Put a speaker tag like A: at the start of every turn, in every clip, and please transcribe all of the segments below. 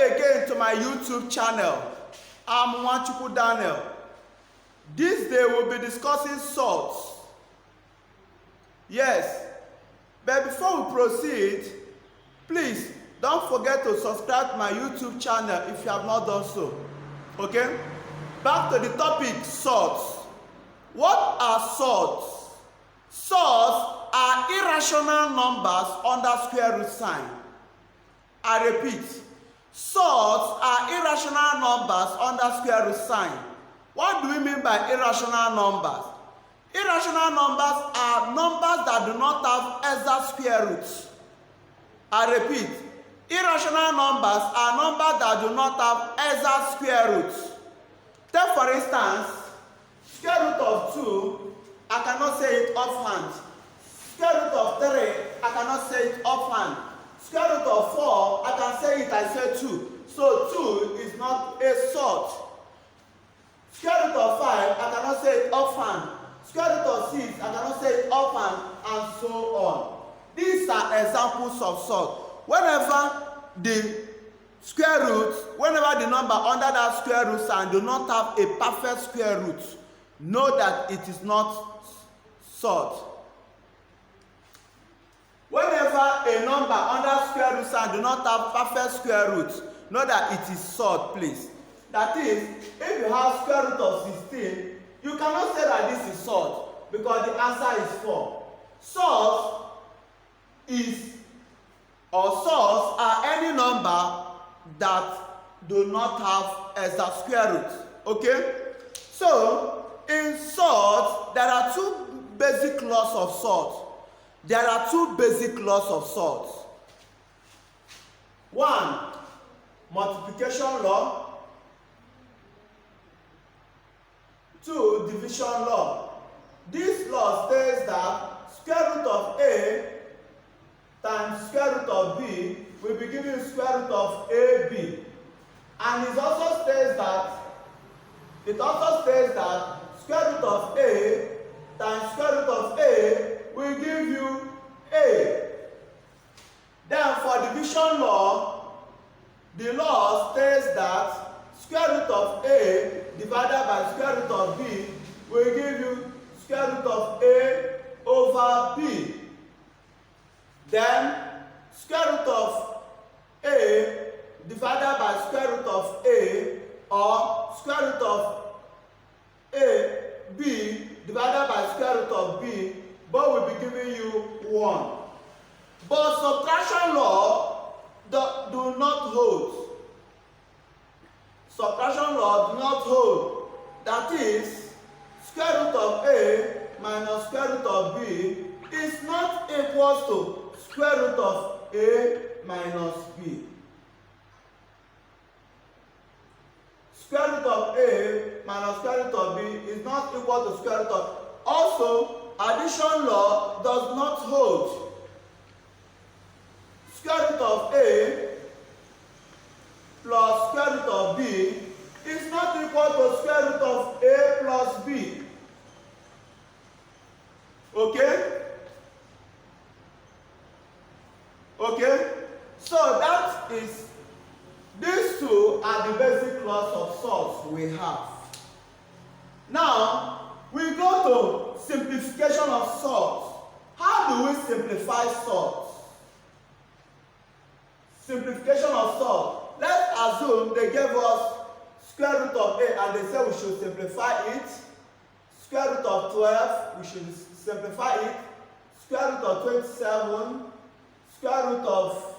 A: again to my YouTube channel. I'm Nwachukwu Daniel. This day we'll be discussing surds. Yes, but before we proceed, please don't forget to subscribe to my YouTube channel if you have not done so. Okay? Back to the topic, surds. What are surds? Surds are irrational numbers under square root sign. I repeat, surds are irrational numbers under square root sign. What do we mean by irrational numbers? Irrational numbers are numbers that do not have exact square roots. I repeat, irrational numbers are numbers that do not have exact square roots. Take for instance, square root of 2, I cannot say it offhand. Square root of 3, I cannot say it offhand. Square root of 4, I can say it, I say 2. So 2 is not a surd. Square root of 5, I cannot say it offhand. Square root of 6, I cannot say it offhand, and so on. These are examples of surds. Whenever the square root, whenever the number under that square root sign do not have a perfect square root, know that it is not surd. Whenever a number under square root sign do not have perfect square root, know that it is surd, please. That is, if you have square root of 16, you cannot say that this is surd because the answer is 4. Surds are any number that do not have exact square root. Okay? So, in surds, there are two basic laws of surds. There are two basic laws of surds. One, multiplication law. 2, division law. This law says that square root of A times square root of B will be given square root of AB. And it also says that square root of A times square root of A will give you A. Then for division law, the law states that square root of A divided by square root of B will give you square root of A over B. Then square root of A divided by square root of A or square root of B divided by square root of B, both will be giving you 1. But subtraction law do not hold. Subtraction law do not hold. That is, square root of A minus square root of B is not equal to square root of A minus B. Square root of A minus square root of B is not equal to square root of. Also, addition law does not hold. Square root of A plus square root of B is not equal to square root of A plus B. Okay? Okay? So that is, these two are the basic laws of surds we have. Now, we go to simplification of surds. How do we simplify surds? Simplification of surds. Let's assume they gave us square root of A and they said we should simplify it. Square root of 12, we should simplify it. Square root of 27, square root of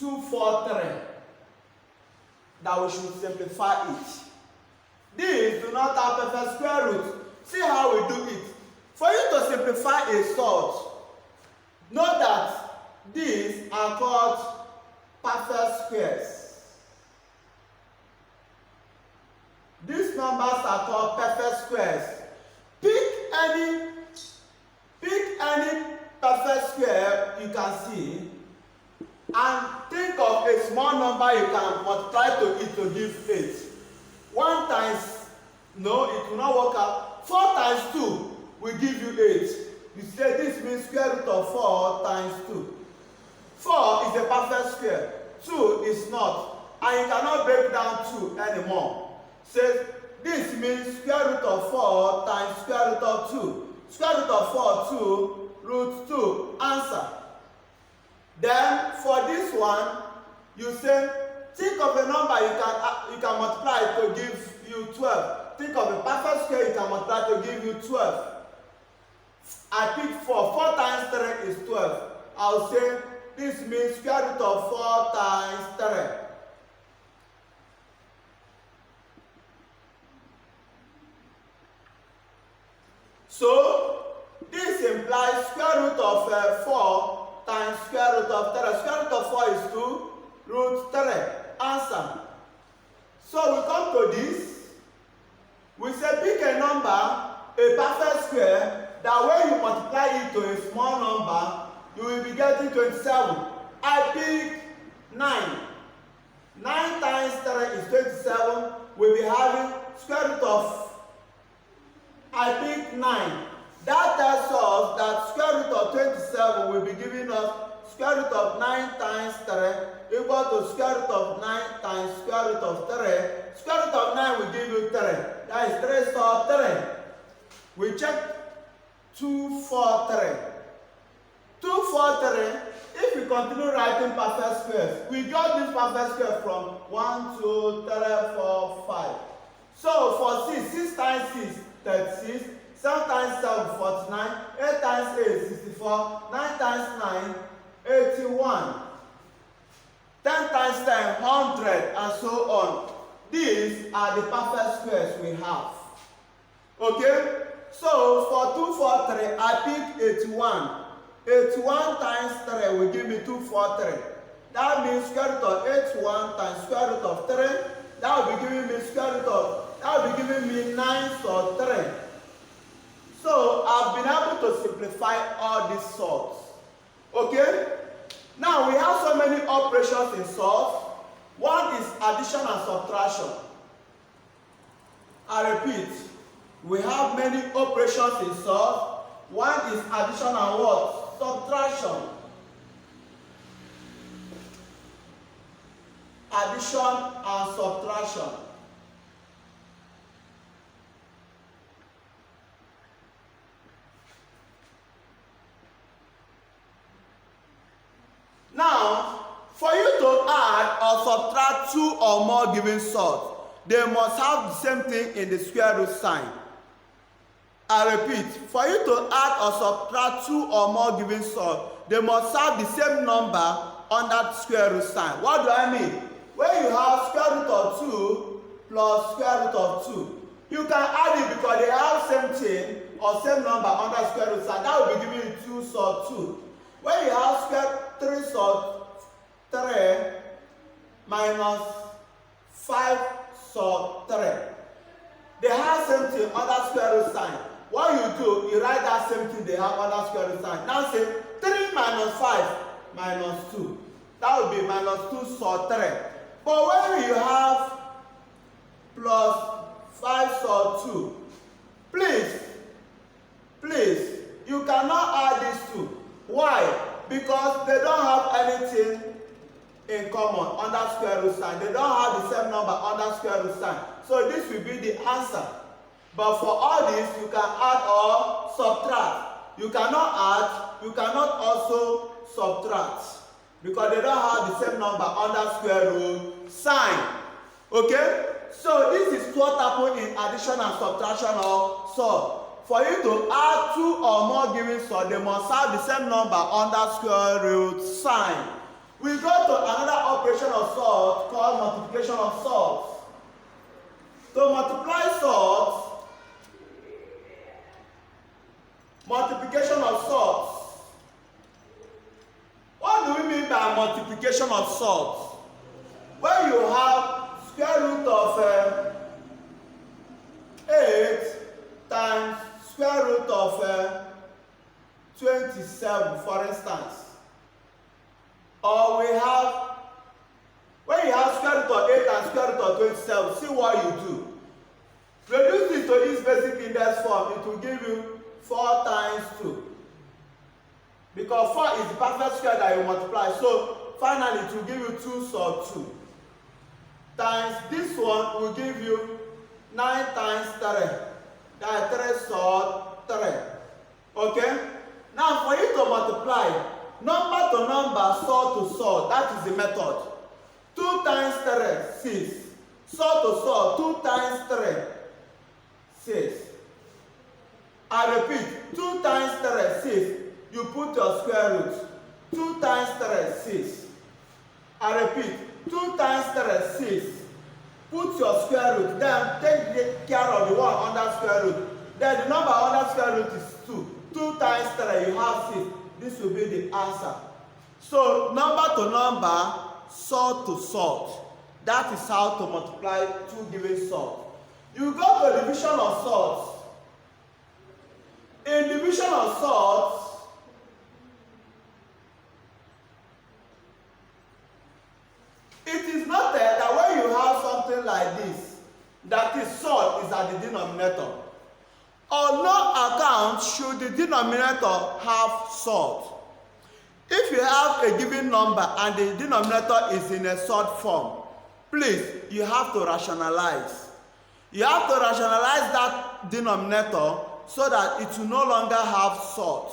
A: 243, that we should simplify it. These do not have perfect square root. See how we do it. For you to simplify a surd, know that these are called perfect squares. These numbers are called perfect squares. Pick any perfect square you can see and think of a small number you can multiply to it to give 8. 1 times, no, it will not work out. 4 times 2 will give you 8. You say this means square root of 4 times 2. 4 is a perfect square. 2 is not, and you cannot break down 2 anymore. Says this means square root of 4 times square root of 2. Square root of 4, 2, root 2, answer. Then for this one, you say, think of a number you can multiply to give you 12. Think of a perfect square you can multiply to give you 12. I picked 4. 4 times 3 is 12. I'll say this means square root of 4 times 3. So this implies square root of 4 times square root of 3. Square root of 4 is 2, root 3. Answer. So we come to this. We say pick a number, a perfect square, that when you multiply it to a small number, you will be getting 27. I pick 9. 9 times 3 is 27. We'll be having square root of, I pick 9. That tells us that square root of 27 will be giving us square root of 9 times 3 equal to square root of 9 times square root of 3. Square root of 9 will give you 3. That is 3 star 3. We check 2, 4, 3. 2, 4, 3. If we continue writing perfect squares, we got this perfect square from 1, 2, 3, 4, 5. So for 6, 6 times 6, 36. 7 times 7, 49. 8 times 8, 64. 9 times 9, 81. 10 times 10, 100, and so on. These are the perfect squares we have. Okay? So for 2, 4, 3, I pick 81. 81 times 3 will give me 2, 4, 3. That means square root of 81 times square root of 3. That will be giving me square root of, that will be giving me 9 or 3. So I've been able to simplify all these sorts. Okay? Now we have so many operations in sorts. One is addition and subtraction. I repeat, we have many operations in sorts. One is addition and what? Subtraction. Addition and subtraction. Now, for you to add or subtract 2 or more given sorts, they must have the same thing in the square root sign. I repeat, for you to add or subtract 2 or more given sorts, they must have the same number on that square root sign. What do I mean? When you have square root of 2 plus square root of 2, you can add it because they have same thing or same number on that square root sign. That will be giving you 2 sort 2. When you have square 3 sort 3 minus 5 sort 3, they have same thing on that square root sign. What you do, you write that same thing they have on that square root sign. Now say 3 minus 5 minus 2. That would be minus 2 sort 3. But when you have plus 5 sort 2, please, you cannot add these two. Why? Because they don't have anything in common on that square root sign. They don't have the same number on that square root sign. So this will be the answer. But for all this, you can add or subtract. You cannot add, you cannot also subtract. Because they don't have the same number on that square root sign. Okay? So this is what happens in addition and subtraction or sort. For you to add 2 or more given sort, they must have the same number on that square root sign. We go to another operation of sort called multiplication of sorts. To multiply sorts, multiplication of sorts. What do we mean by multiplication of sorts? When you have square root of 8 times square root of 27, for instance. Or we have, when you have square root of 8 and square root of 27, see what you do. Reduce it to its basic index form, it will give you 4 times 2. Because 4 is the perfect square that you multiply. So finally it will give you 2 sod 2 times this one will give you 9 times 3. That is 3 sod 3. Okay? Now for you to multiply number to number, sod to sod, that is the method. 2 times 3, 6. Sod to sod, 2 times 3, 6. I repeat, 2 times 3, 6. You put your square root. 2 times 3, 6. I repeat, 2 times 3, 6. Put your square root. Then take care of the one under square root. Then the number under square root is 2. 2 times 3, you have 6. This will be the answer. So number to number, sod to sod. That is how to multiply 2 given sod. You go to division of sods. In division of sods, it is noted that when you have something like this, that is sod is at the denominator. On no account should the denominator have sod. If you have a given number and the denominator is in a sod form, please, you have to rationalize. You have to rationalize that denominator so that it will no longer have sod.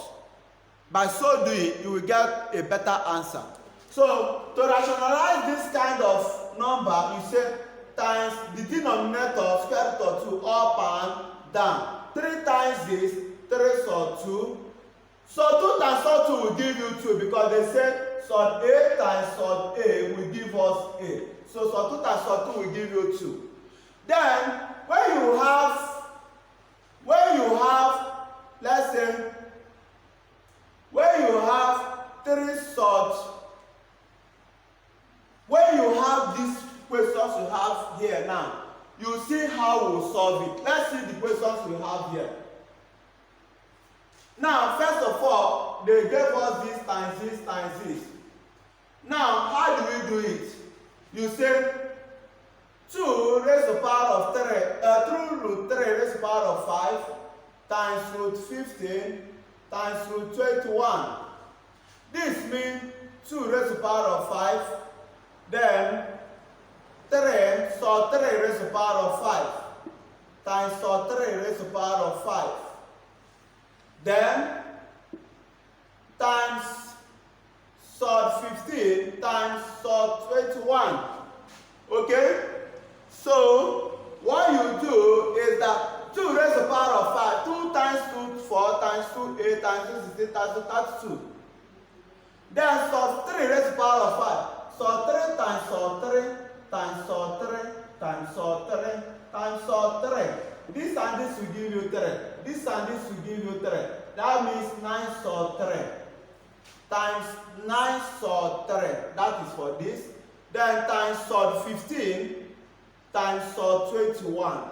A: By so doing, you will get a better answer. So, to rationalize this kind of number, you say times the denominator, square root of 2, up and down. 3 times this, 3 sod 2. So 2 times sod 2 will give you 2 because they say sod A times sod A will give us A. So sod 2 times sod 2 will give you 2. Then, when you have, let's say, when you have 3 sod, when you have these questions you have here now, you see how we'll solve it. Let's see the questions we have here. Now, first of all, they gave us this times this times this. Now, how do we do it? You say 2 raised to the power of 3, 2 root 3 raised to the power of 5 times root 15 times root 21. This means 2 raised to the power of 5, then 3 sod 3 raised to the power of 5 times sod 3 raised to the power of 5. Then times sod 15 times sod 21. Okay? So what you do is that 2 raised to the power of 5, 2 times 2, 4 times 2, 8 times 2, 16 times 2, 32. Then sod 3 raised to the power of 5, sod 3 times sod 3 times sod 3 times sod 3 times sod 3. This and this will give you 3. This and this will give you 3. That means 9 sod 3 times 9 sod 3. That is for this. Then times sod 15 times sod 21.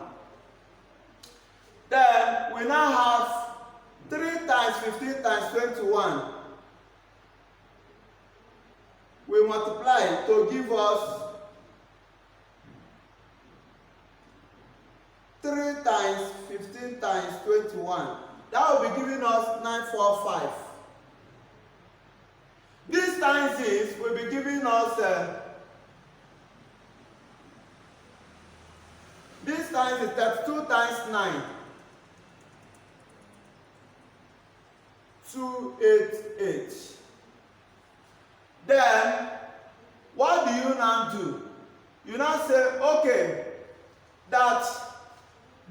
A: Then we now have 3 times 15 times 21. We multiply to give us 3 times 15 times 21. That will be giving us 945. This times this will be giving us this times is 32 times 9. 288. Then what do you now do? You now say, okay, that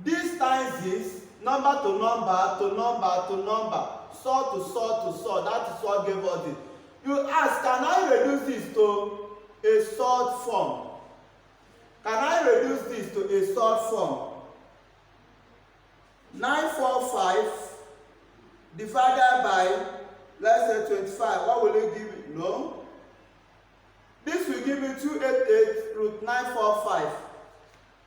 A: this times this, number to number to number to number, sod to sod to sod, that is what gave us it. You ask, can I reduce this to a sod form? Can I reduce this to a sod form? 945 divided by, let's say 25, what will it give you? No. This will give you 288 root 945.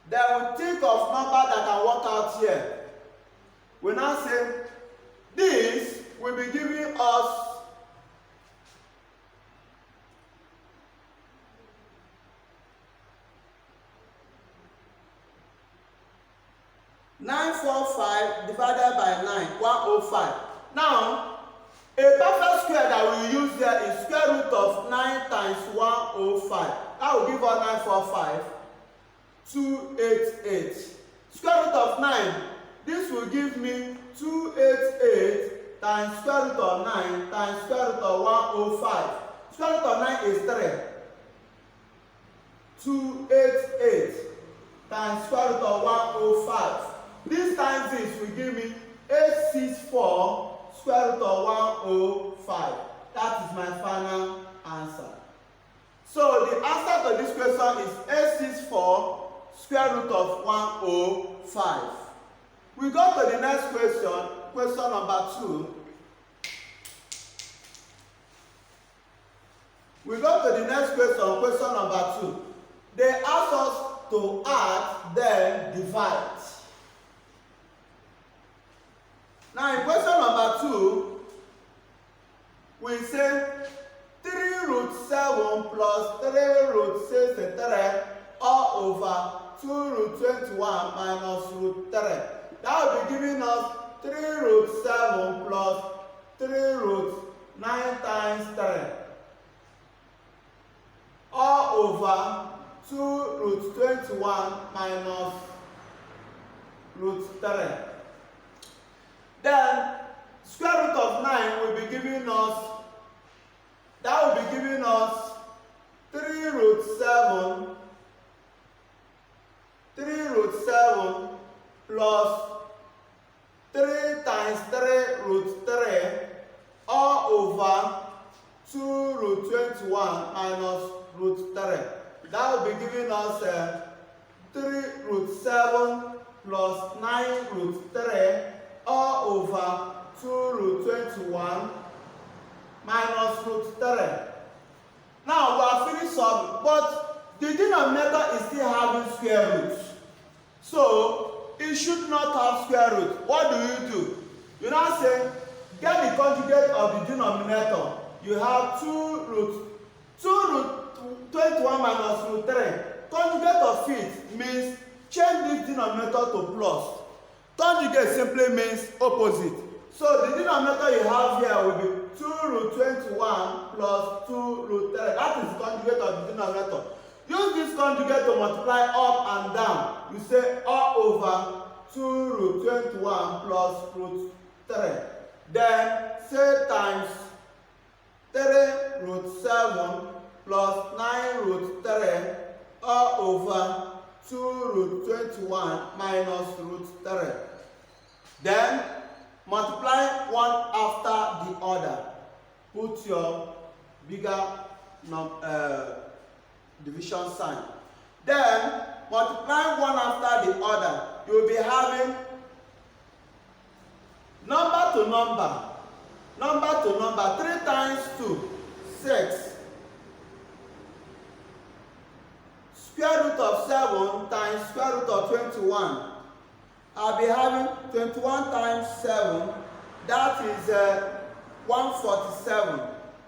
A: Then we think of number that can work out here. We now say this will be giving us 945 divided by 9, 105. Now, A perfect square that we use here is square root of 9 times 105. That will give us 945, 288. Square root of 9, this will give me 288 times square root of 9 times square root of 105. Square root of 9 is 3. 288 times square root of 105. This times this will give me 864 square root of 105. That is my final answer. So the answer to this question is 864 square root of 105. We go to the next question, question number 2. We go to the next question, question number 2. They ask us to add, then divide. Now in question number 2, we say 3 root 7 plus 3 root 63 all over 2 root 21 minus root 3. That will be giving us 3 root 7 plus 3 root 9 times 3 all over 2 root 21 minus root 3. Then square root of 9 will be giving us, that will be giving us 3 root 7, 3 root 7 plus 3 times 3 root 3 all over 2 root 21 minus root 3. That will be giving us 3 root 7 plus 9 root 3 all over 2 root 21 minus root 3. Now we are finished solving, but the denominator is still having square roots. So it should not have square root. What do? You now say, get the conjugate of the denominator. You have 2 root 21 minus root 3. Conjugate of it means change this denominator to plus. Conjugate simply means opposite. So the denominator you have here will be 2 root 21 plus 2 root 3. That is the conjugate of the denominator. Use this conjugate to multiply up and down. You say all over 2 root 21 plus root 3. Then say times 3 root 7 plus 9 root 3 all over 2 root 21 minus root 3. Then multiply one after the other. Put your bigger division sign. Then multiply one after the other. You will be having number to number. Number to number. 3 times 2, 6. Square root of 7 times square root of 21. I'll be having 21 times 7. That is 147.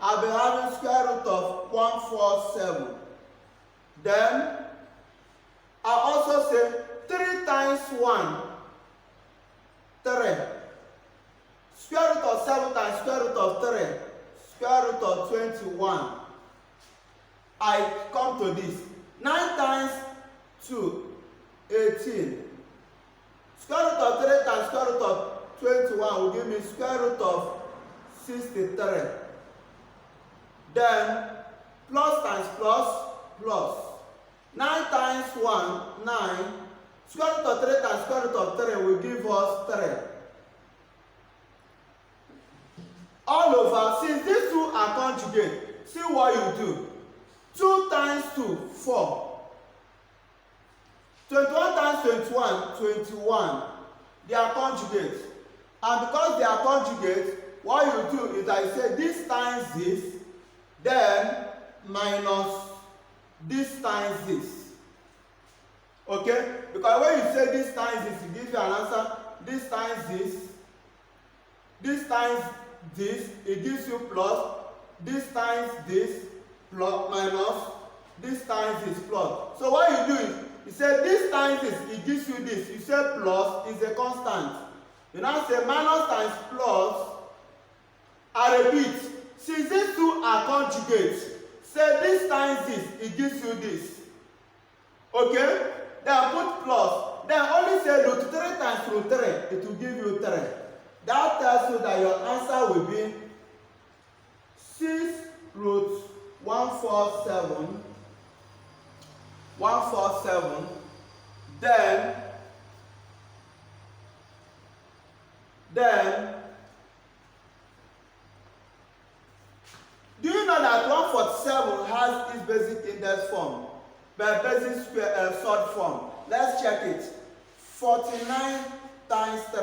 A: I'll be having square root of 147. Then I'll also say 3 times 1, 3. Square root of 7 times square root of 3, square root of 21. I come to this. 9 times 2, 18. Square root of 3 times square root of 21 will give me square root of 63. Then plus times plus, plus. 9 times 1, 9. Square root of 3 times square root of 3 will give us 3. All over, since these two are conjugate, see what you do. 2 times 2, 4. 21 times 21, 21. They are conjugate. And because they are conjugate, what you do is I say this times this, then minus this times this. Okay? Because when you say this times this, it gives you an answer. This times this. This times this, it gives you plus. This times this, plus minus. This times this, plus. So what you do is, you say this times this, it gives you this. You say plus is a constant. You now say minus times plus I repeat, since these two are conjugates, say this times this, it gives you this. Okay? Then put plus. Then only say root 3 times root 3, it will give you 3. That tells you that your answer will be 6 root 147. Then do you know that 147 has its basic index form, but basic square surd form? Let's check it. 49 times 3.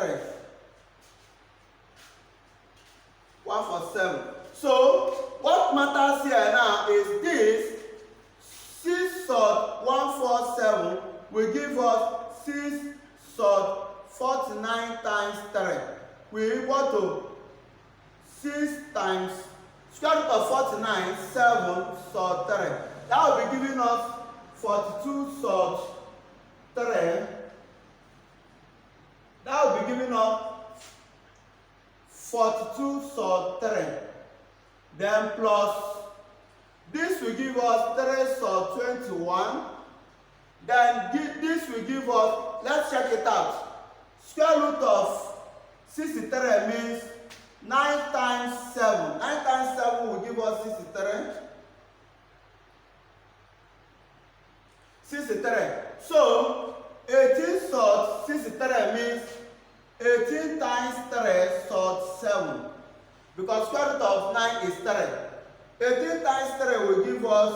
A: 147. So what matters here now is this 6 surd 147 will give us 6 surd 49 times 3. We equal to 6 times square root of 49, 7 surd 3. That will be giving us 42 surd 3. That will be giving us 42 surd 3. Then plus this will give us 3 surd 21. Then this will give us, let's check it out. Square root of 63 means 9 times 7. 9 times 7 will give us 63. 63. So 18 surd 63 means 18 times 3 surd 7. Because square root of 9 is 3. 18 times 3 will give us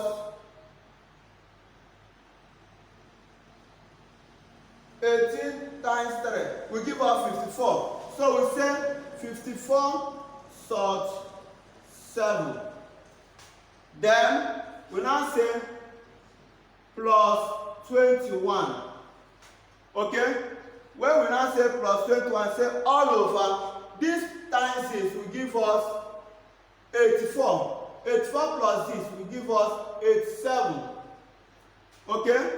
A: 18 times 3 will give us 54. So we say 54 surd 7. Then we now say plus 21. Okay? When we now say plus 21, say all over. This times this will give us 84. 84 plus this will give us 87. Okay?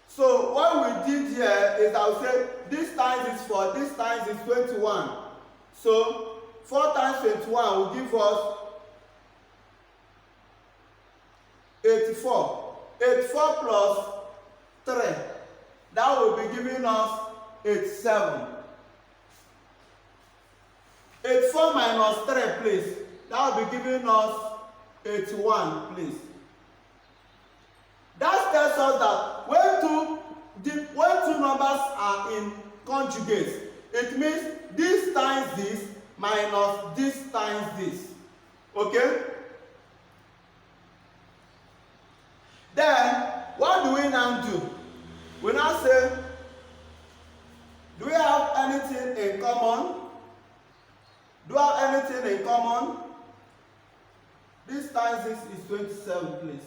A: So what we did here is I will say this times is 4, this times is 21. So 4 times 21 will give us 84. 84 plus 3. That will be giving us 87. 84 minus 3, please. That will be giving us 81, please. That tells us that when two numbers are in conjugates, it means this times this minus this times this. Okay? Then, what do we now do? We now say, do we have anything in common? Do we have anything in common? This times this is 27, please.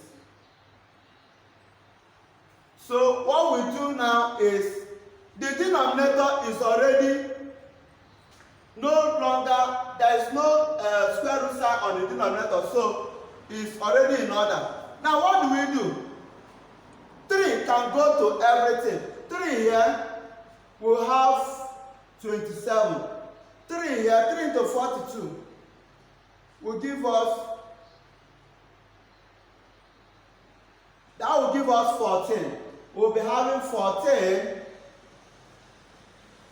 A: So what we do now is, the denominator is already no longer, there is no square root sign on the denominator, so it's already in order. Now what do we do? 3 can go to everything. 3 here will have 27. 3 here, 3 into 42 will give us, that will give us 14. We'll be having 14.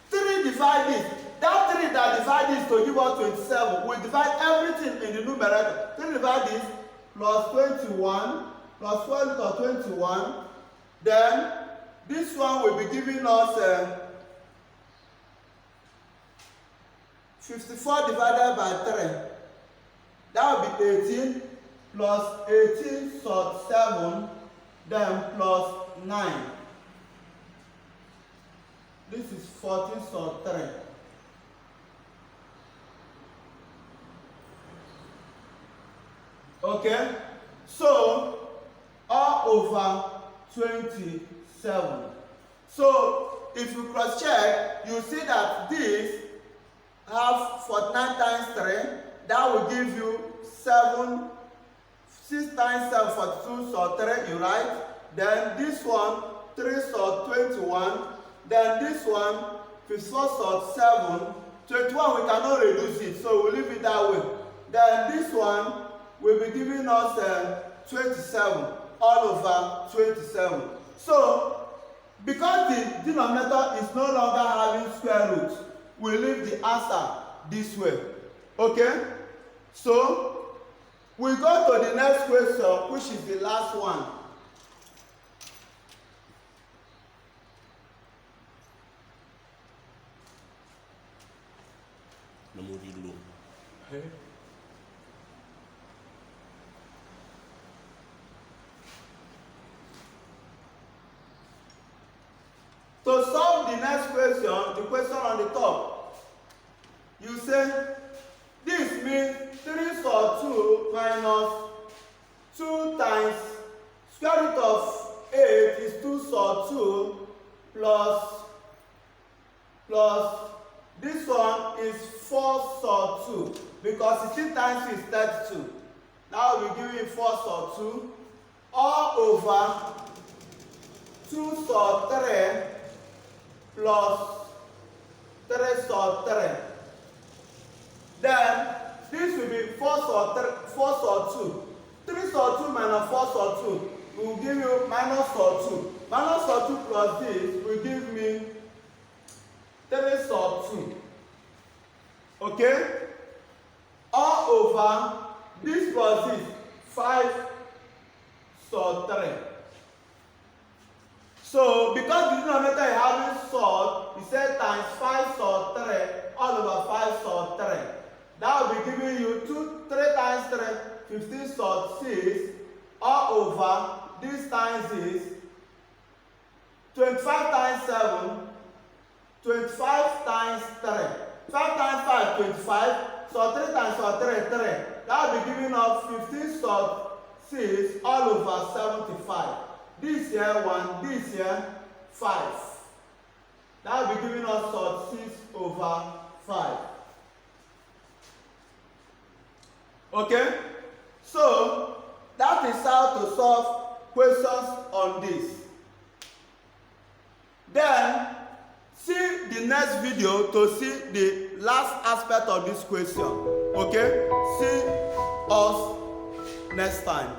A: 3 divide this. That 3 that divide this to give us 27. We divide everything in the numerator. 3 divide this plus 21 plus 12 to 21. Then this one will be giving us 54 divided by 3. That will be 18 plus 18 surd 7. Then plus 9. This is 14 surd 3. Okay? So, all over 27. So, if you cross check, you see that this have 49 times 3. That will give you 7. 6 times 7, 42 surd 3, you write. Then this one, 3 surd 21. Then this one, 54 surd 7, 21 we cannot reduce it, so we'll leave it that way. Then this one will be giving us 27 all over 27. So because the denominator is no longer having square root, we leave the answer this way. Okay? So we go to the next question, which is the last one. To solve the next question, the question on the top, you say this means 3 sur 2 minus 2 times square root of 8 is 2 sur 2 plus this one is 4 sur 2 because 16 times is 32. Now we'll give you 4 sur 2 all over 2 sur 3 plus 3 sur 3. Then this will be 4 sur 2. 3 sur 2 minus 4 sur 2 will give you minus sur 2. Minus sur 2 plus this will give me 3 sur 2. Okay? All over this plus this 5 sur 3. So because the denominator is having sort, we say times 5 sur 3 all over 5 sur 3. That will be giving you 3 times 3, 15 sur 6 all over this times is 25 times 7, 25 times 3. 5 times 5, 25. So 3 times 3, 3. That will be giving us 15 sur 6 all over 75. This here 1, this here 5. That will be giving us sur 6 over 5. Okay? So that is how to solve questions on this. Then see the next video to see the last aspect of this question. Okay? See us next time.